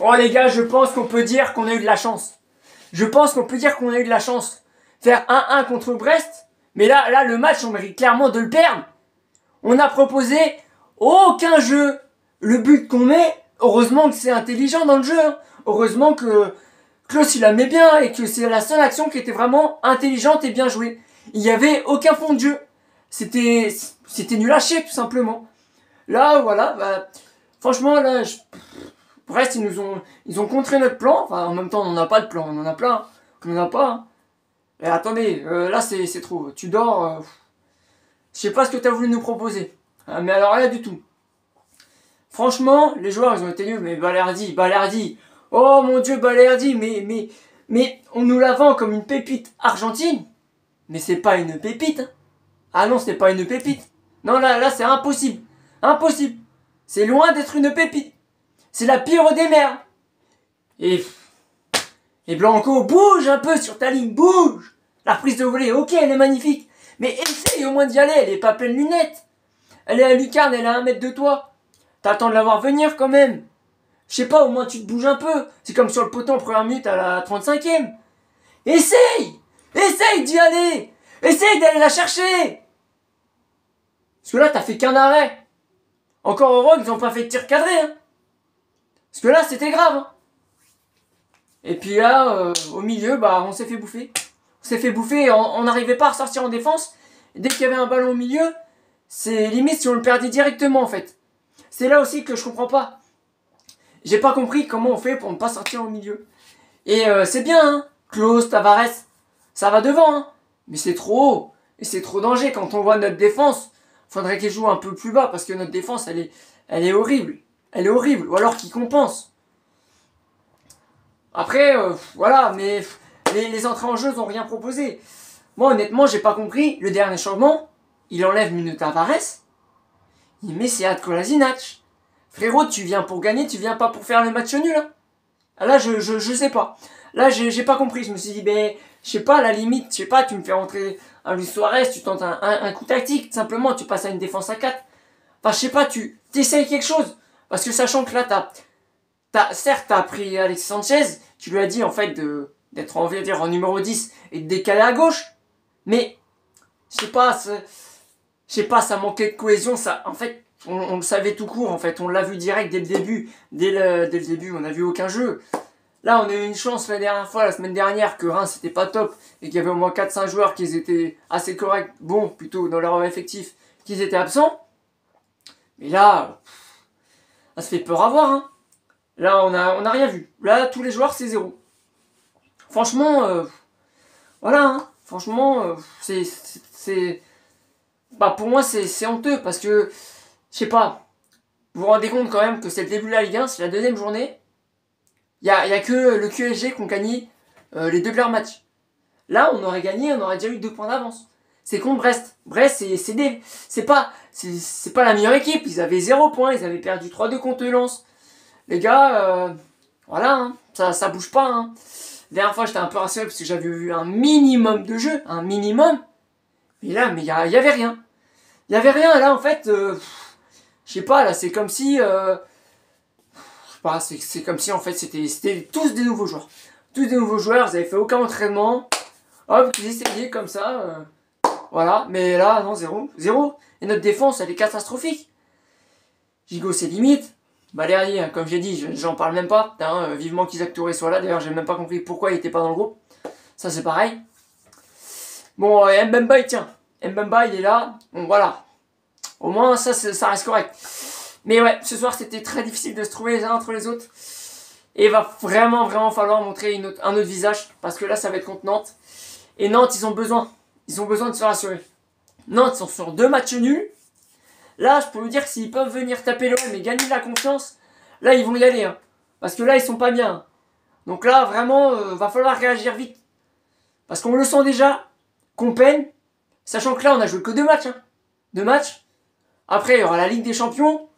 Oh les gars, je pense qu'on peut dire qu'on a eu de la chance. Je pense qu'on peut dire qu'on a eu de la chance. Faire 1-1 contre Brest, mais là, le match, on mérite clairement de le perdre. On n'a proposé aucun jeu. Le but qu'on met, heureusement que c'est intelligent dans le jeu. Hein. Heureusement que Klaus il la met bien et que c'est la seule action qui était vraiment intelligente et bien jouée. Il n'y avait aucun fond de jeu. C'était nul à chier tout simplement. Là, voilà, bah, franchement, là, Brest, ils ont contré notre plan. Enfin, en même temps, on n'en a pas de plan, on en a plein. On n'en a pas. Hein. Et attendez, là, c'est trop. Tu dors, je sais pas ce que tu as voulu nous proposer. Mais alors, rien du tout. Franchement, les joueurs, ils ont été nuls. Mais Balerdi. Oh mon Dieu, Balerdi, mais on nous la vend comme une pépite argentine. Mais c'est pas une pépite. Hein. Ah non, c'est pas une pépite. Non, là, c'est impossible. Impossible. C'est loin d'être une pépite. C'est la pire des mers. Et Blanco, bouge un peu sur ta ligne, bouge. La reprise de volée, ok, elle est magnifique. Mais essaye au moins d'y aller, elle est pas pleine lunettes. Elle est à lucarne, elle est à 1 mètre de toi. T'attends de la voir venir quand même. Je sais pas, au moins tu te bouges un peu. C'est comme sur le poteau en première minute à la 35e. Essaye. Essaye d'y aller. Essaye d'aller la chercher. Parce que là, t'as fait qu'un arrêt. Encore heureux qu'ils n'ont pas fait de tir cadré. Hein. Parce que là, c'était grave. Hein. Et puis là, au milieu, bah, on s'est fait bouffer. On s'est fait bouffer et on n'arrivait pas à ressortir en défense. Et dès qu'il y avait un ballon au milieu, c'est limite si on le perdait directement en fait. C'est là aussi que je comprends pas. J'ai pas compris comment on fait pour ne pas sortir au milieu. Et c'est bien, hein. Klaus, Tavares, ça va devant, hein. Mais c'est trop haut. Et c'est trop danger quand on voit notre défense. Faudrait qu'ils jouent un peu plus bas parce que notre défense, elle est horrible. Elle est horrible. Ou alors qu'ils compensent. Après, voilà, mais les entrées en jeu n'ont rien proposé. Moi, honnêtement, j'ai pas compris. Le dernier changement, il enlève Nuno Tavares. Il met Sead Kolasinac. Frérot, tu viens pour gagner, tu viens pas pour faire le match nul. Hein. Là, je sais pas. Là, j'ai pas compris. Je me suis dit, ben, je sais pas, à la limite, je sais pas, tu me fais rentrer un Luis Suarez, tu tentes un coup tactique, simplement, tu passes à une défense à 4. Enfin, je sais pas, tu essayes quelque chose. Parce que sachant que là, certes, t'as pris Alexis Sanchez, tu lui as dit, en fait, d'être, on va dire, en numéro 10 et de décaler à gauche. Mais, je sais pas, ça manquait de cohésion, ça, en fait, on le savait tout court, en fait, on l'a vu direct dès le début. Dès le début, on n'a vu aucun jeu. Là, on a eu une chance la dernière fois, la semaine dernière, que Reims c'était pas top et qu'il y avait au moins 4-5 joueurs qui étaient assez corrects, bon, plutôt dans leur effectif, qui étaient absents. Mais là, ça se fait peur à voir. Hein. Là, on a rien vu. Là, tous les joueurs, c'est 0. Franchement, voilà. Hein. Franchement, bah, pour moi, c'est honteux parce que, je sais pas, vous vous rendez compte quand même que c'est le début de la Ligue 1, c'est la 2e journée. Il y a que le QSG qui ont gagné les 2 de leur match. Là, on aurait gagné, on aurait déjà eu 2 points d'avance. C'est contre Brest. Brest, c'est pas la meilleure équipe. Ils avaient 0 points, ils avaient perdu 3-2 contre Lens. Les gars, voilà, hein, ça bouge pas. Hein. La dernière fois, j'étais un peu rassuré parce que j'avais vu un minimum de jeu, un minimum. Mais là, il y avait rien. Il y avait rien. Là, en fait, je sais pas, là, c'est comme si... c'est comme si en fait c'était tous des nouveaux joueurs. Tous des nouveaux joueurs, ils avaient fait aucun entraînement. Hop, ils essayaient comme ça. Voilà, mais là, non, 0. 0. Et notre défense, elle est catastrophique. Gigot, c'est limite. Balerdi, hein, comme j'ai dit, j'en parle même pas. Hein, vivement qu'Isaac Touré soit là. D'ailleurs, j'ai même pas compris pourquoi il était pas dans le groupe. Ça, c'est pareil. Bon, Mbemba, il tient. Mbemba, il est là. Bon, voilà. Au moins, ça reste correct. Mais ouais, ce soir, c'était très difficile de se trouver les uns entre les autres. Et il va vraiment falloir montrer un autre visage. Parce que là, ça va être contre Nantes. Et Nantes, ils ont besoin. Ils ont besoin de se rassurer. Nantes, ils sont sur 2 matchs nuls. Là, je peux vous dire que s'ils peuvent venir taper l'OM et gagner de la confiance, là, ils vont y aller. Hein. Parce que là, ils sont pas bien. Hein. Donc là, vraiment, va falloir réagir vite. Parce qu'on le sent déjà, qu'on peine. Sachant que là, on a joué que 2 matchs. Hein. 2 matchs. Après, il y aura la Ligue des Champions.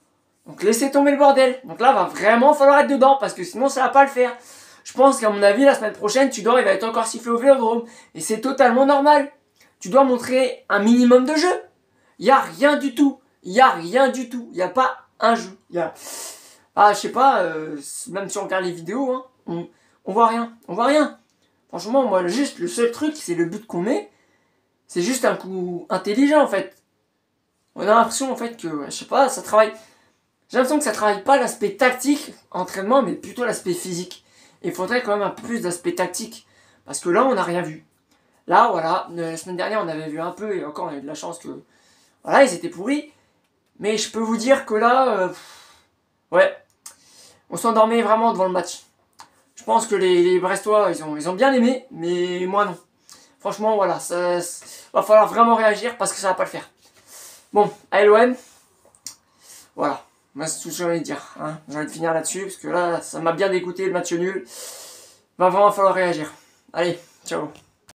Donc laissez tomber le bordel. Donc là, va vraiment falloir être dedans parce que sinon, ça va pas le faire. Je pense qu'à mon avis, la semaine prochaine, Tudor, il va être encore sifflé au Vélodrome. Et c'est totalement normal. Tu dois montrer un minimum de jeu. Il n'y a rien du tout. Il n'y a rien du tout. Il n'y a pas un jeu. Ah, je sais pas, même si on regarde les vidéos, hein, on voit rien. On voit rien. Franchement, moi, juste le seul truc, c'est le but qu'on met. C'est juste un coup intelligent, en fait. On a l'impression, en fait, que, je sais pas, ça travaille. J'ai l'impression que ça travaille pas l'aspect tactique, entraînement, mais plutôt l'aspect physique. Et il faudrait quand même un peu plus d'aspect tactique. Parce que là, on n'a rien vu. Là, voilà, la semaine dernière, on avait vu un peu, et encore, on a eu de la chance que, voilà, ils étaient pourris. Mais je peux vous dire que là, ouais, on s'endormait vraiment devant le match. Je pense que les Brestois, ils ont bien aimé, mais moi non. Franchement, voilà, ça va falloir vraiment réagir parce que ça va pas le faire. Bon, à l'OM, voilà. Moi, c'est tout ce que j'ai envie de dire. Hein. J'ai envie de finir là-dessus parce que là, ça m'a bien dégoûté le match nul. Va vraiment falloir réagir. Allez, ciao.